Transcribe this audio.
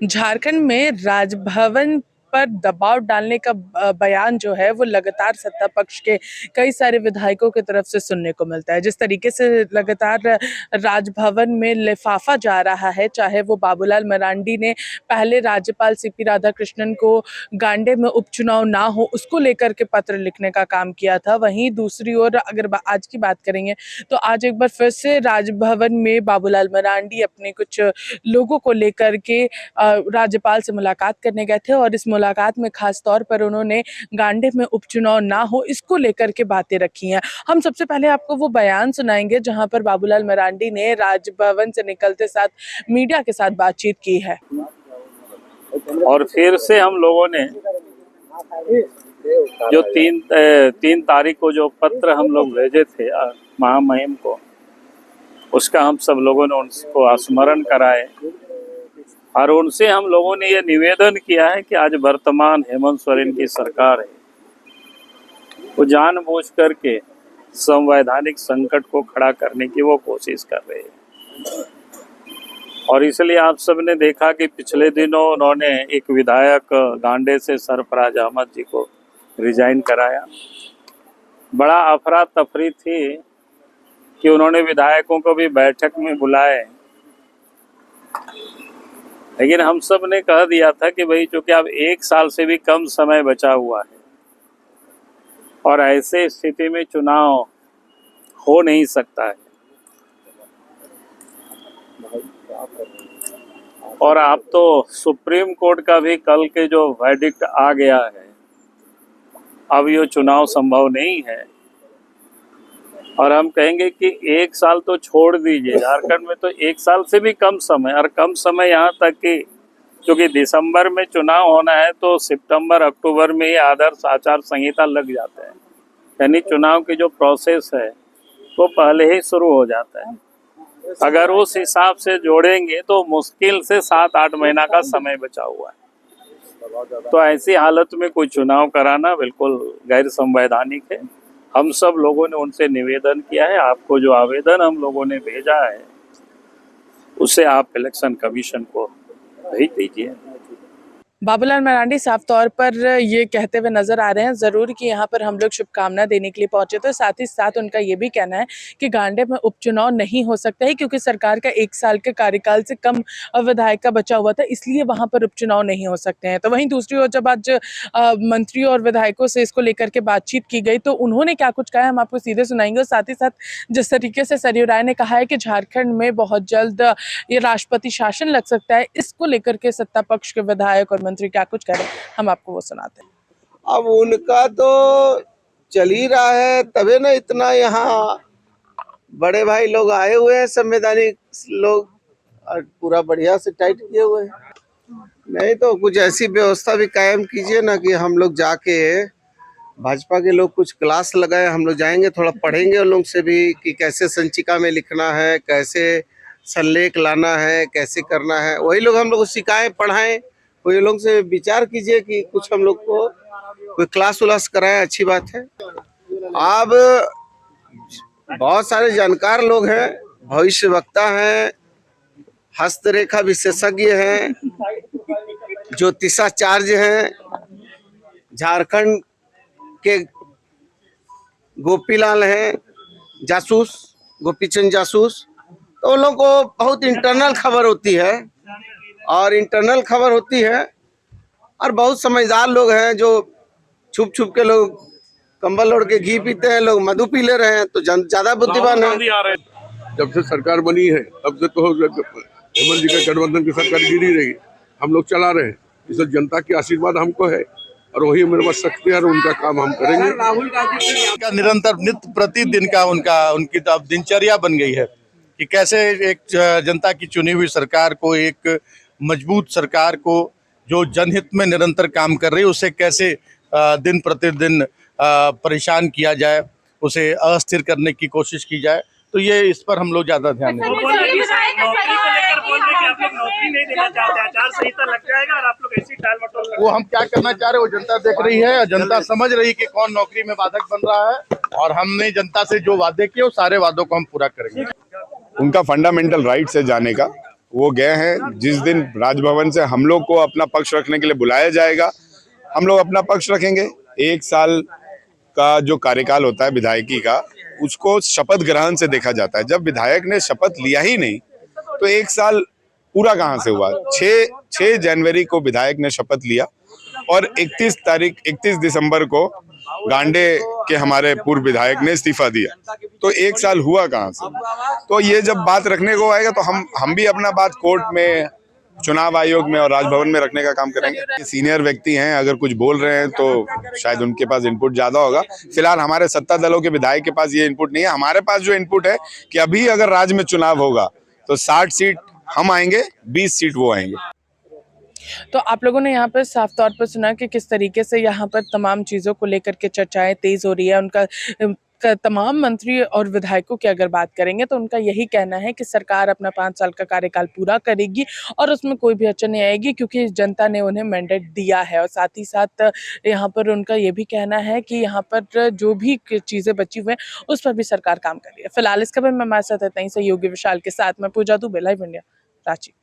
झारखंड में राजभवन पर दबाव डालने का बयान जो है वो लगातार सत्ता पक्ष के कई सारे विधायकों की तरफ से सुनने को मिलता है। जिस तरीके से लगातार राजभवन में लिफाफा जा रहा है, चाहे वो बाबूलाल मरांडी ने पहले राज्यपाल सीपी राधाकृष्णन को गांडे में उपचुनाव ना हो उसको लेकर के पत्र लिखने का काम किया था, वहीं दूसरी ओर अगर आज की बात करेंगे तो आज एक बार फिर से राजभवन में बाबूलाल मरांडी अपने कुछ लोगों को लेकर के राज्यपाल से मुलाकात करने गए थे और इस मुलाकात में खास तौर पर उन्होंने गांडे में उपचुनाव ना हो इसको लेकर के बातें रखी हैं। हम सबसे पहले आपको वो बयान सुनाएंगे जहां पर बाबूलाल मरांडी ने राजभवन से निकलते साथ मीडिया के साथ बातचीत की है। और फिर से हम लोगों ने जो तीन तारीख को जो पत्र हम लोग भेजे थे महामहिम को, उसका हम सब लोगों ने उनको स्मरण कराए और उनसे हम लोगों ने ये निवेदन किया है कि आज वर्तमान हेमंत सोरेन की सरकार है, वो जानबूझ करके संवैधानिक संकट को खड़ा करने की वो कोशिश कर रहे हैं। और इसलिए आप सब ने देखा कि पिछले दिनों उन्होंने एक विधायक गांडे से सरफराज अहमद जी को रिजाइन कराया। बड़ा अफरा तफरी थी कि उन्होंने विधायकों को भी बैठक में बुलाए, लेकिन हम सब ने कह दिया था कि भाई चूंकि अब 1 साल से भी कम समय बचा हुआ है और ऐसे स्थिति में चुनाव हो नहीं सकता है, और अब तो सुप्रीम कोर्ट का भी कल के जो वर्डिक्ट आ गया है, अब ये चुनाव संभव नहीं है। और हम कहेंगे कि 1 साल तो छोड़ दीजिए, झारखंड में तो 1 साल से भी कम समय, और कम समय यहाँ तक कि क्योंकि दिसंबर में चुनाव होना है तो सितंबर अक्टूबर में ही आदर्श आचार संहिता लग जाता है, यानी चुनाव की जो प्रोसेस है वो पहले ही शुरू हो जाता है। अगर उस हिसाब से जोड़ेंगे तो मुश्किल से 7-8 महीना का समय बचा हुआ है। तो ऐसी हालत में कोई चुनाव कराना बिल्कुल गैर संवैधानिक है। हम सब लोगों ने उनसे निवेदन किया है, आपको जो आवेदन हम लोगों ने भेजा है उसे आप इलेक्शन कमीशन को भेज दीजिए। बाबूलाल मरांडी साफ तौर पर ये कहते हुए नजर आ रहे हैं जरूर कि यहाँ पर हम लोग शुभकामना देने के लिए पहुंचे थे, साथ ही साथ उनका ये भी कहना है कि गांडे में उपचुनाव नहीं हो सकता है क्योंकि सरकार का 1 साल के कार्यकाल से कम विधायक का बचा हुआ था, इसलिए वहां पर उपचुनाव नहीं हो सकते हैं। तो वहीं दूसरी ओर जब आज मंत्रियों और विधायकों से इसको लेकर के बातचीत की गई तो उन्होंने क्या कुछ कहा है हम आपको सीधे सुनाएंगे। और साथ ही साथ जिस तरीके से सरयू राय ने कहा है कि झारखंड में बहुत जल्द ये राष्ट्रपति शासन लग सकता है, इसको लेकर के सत्ता पक्ष के विधायक और मंत्री क्या कुछ करें हम आपको वो सुनाते हैं। अब उनका तो चल ही रहा है, तबे ना इतना यहाँ बड़े भाई लोग आए हुए हैं, संवैधानिक लोग, और पूरा बढ़िया से टाइट किए हुए हैं। नहीं तो कुछ ऐसी व्यवस्था भी कायम कीजिए ना कि हम लोग जाके भाजपा के लोग कुछ क्लास लगाए, हम लोग जाएंगे थोड़ा पढ़ेंगे उन लोग से भी कि कैसे संचिका में लिखना है, कैसे संलेख लाना है, कैसे करना है, वही लोग हम लोग को सिखाएं पढ़ाएं। वही लोग से विचार कीजिए कि कुछ हम लोग को कोई क्लास उलास कराएं, अच्छी बात है। अब बहुत सारे जानकार लोग हैं, भविष्य वक्ता हैं, हस्तरेखा विशेषज्ञ हैं, ज्योतिषाचार्य हैं, झारखंड के गोपीलाल हैं, जासूस गोपीचंद जासूस, तो उन लोगों को बहुत इंटरनल खबर होती है और बहुत समझदार लोग हैं जो छुप छुप के लोग कंबल ओढ़ के घी पीते हैं, लोग मधु पी ले रहे हैं, तो ज्यादा बुद्धिमान है। जब से सरकार बनी है तब से तो हेमंत जी का गठबंधन की सरकार गिरी रही, हम लोग चला रहे हैं, इससे जनता की आशीर्वाद हमको है और वही मेरे पास शक्ति है और उनका काम हम करेंगे। राहुल गांधी का निरंतर नित्य प्रतिदिन का उनकी तो अब दिनचर्या बन गई है कि कैसे एक जनता की चुनी हुई सरकार को, एक मजबूत सरकार को जो जनहित में निरंतर काम कर रही है, उसे कैसे दिन प्रतिदिन परेशान किया जाए, उसे अस्थिर करने की कोशिश की जाए। तो ये इस पर हम लोग ज्यादा ध्यान दें। वो हम क्या करना चाह रहे हैं वो जनता देख रही है, जनता समझ रही है कि कौन नौकरी में बाधक बन रहा है, और हमने जनता से जो वादे किए वो सारे वादों को हम पूरा करेंगे। उनका फंडामेंटल राइट्स है जाने का, वो गए हैं। जिस दिन राजभवन से हम लोग को अपना पक्ष रखने के लिए बुलाया जाएगा, हम लोग अपना पक्ष रखेंगे। 1 साल का जो कार्यकाल होता है विधायकी का, उसको शपथ ग्रहण से देखा जाता है। जब विधायक ने शपथ लिया ही नहीं तो 1 साल पूरा कहाँ से हुआ। 6 जनवरी को विधायक ने शपथ लिया और 31 दिसंबर को गांडे के हमारे पूर्व विधायक ने इस्तीफा दिया, तो 1 साल हुआ कहाँ से। तो ये जब बात रखने को आएगा तो हम भी अपना बात कोर्ट में, चुनाव आयोग में और राजभवन में रखने का काम करेंगे। सीनियर व्यक्ति हैं, अगर कुछ बोल रहे हैं तो शायद उनके पास इनपुट ज्यादा होगा। फिलहाल हमारे सत्ता दलों के विधायक के पास ये इनपुट नहीं है। हमारे पास जो इनपुट है कि अभी अगर राज्य में चुनाव होगा तो 60 सीट हम आएंगे, 20 सीट वो आएंगे। तो आप लोगों ने यहाँ पर साफ तौर पर सुना कि किस तरीके से यहाँ पर तमाम चीज़ों को लेकर के चर्चाएं तेज हो रही है। उनका तमाम मंत्री और विधायकों की अगर बात करेंगे तो उनका यही कहना है कि सरकार अपना 5 साल का कार्यकाल पूरा करेगी और उसमें कोई भी अड़चन नहीं आएगी, क्योंकि जनता ने उन्हें मैंडेट दिया है। और साथ ही साथ यहाँ पर उनका ये भी कहना है कि यहाँ पर जो भी चीज़ें बची हुई हैं उस पर भी सरकार काम कर रही है। फिलहाल इस खबर में हमारे साथ इतना ही। सहयोगी विशाल के साथ मैं पूजा दुबे, लाइव इंडिया, रांची।